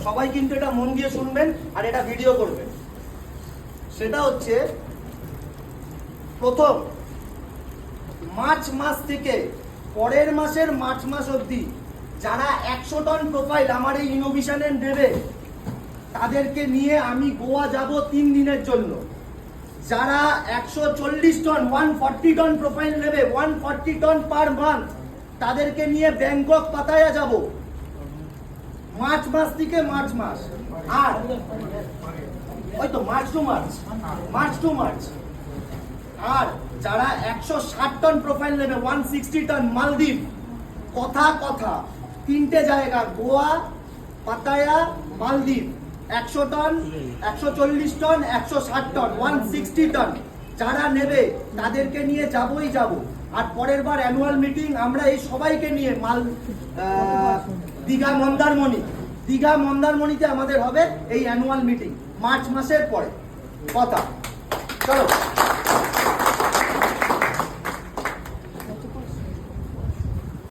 সবাই কিন্তু এটা মন দিয়ে শুনবেন আর এটা ভিডিও করবেন। সেটা হচ্ছে প্রথম মার্চ মাস থেকে পরের মাসের মার্চ মাস অবধি যারা 100 টন প্রোফাইল আমার এই ইনোভেশনে নেবে তাদেরকে নিয়ে আমি গোয়া যাব 3 দিনের জন্য। যারা 140 টন 140 টন প্রোফাইল নেবে 140 টন পার মান্থ তাদেরকে নিয়ে ব্যাংকক পাতায়া যাব মার্চ মাস থেকে মার্চ মাস। আর ওই তো মার্চ টু মার্চ। আর যারা 160 টন প্রোফাইল নেবে 160 টন মালদ্বীপ কথা 3টে জায়গা গোয়া পাতায়া মালদ্বীপ 100 টন 140 টন 160 টন 160 টন যারা নেবে তাদেরকে নিয়ে যাবই যাব। আর পরের বার অ্যানুয়াল মিটিং আমরা এই সবাইকে নিয়ে দীঘা মন্দারমণিতে আমাদের হবে এই অ্যানুয়াল মিটিং মার্চ মাসের পরে কথা। চলো।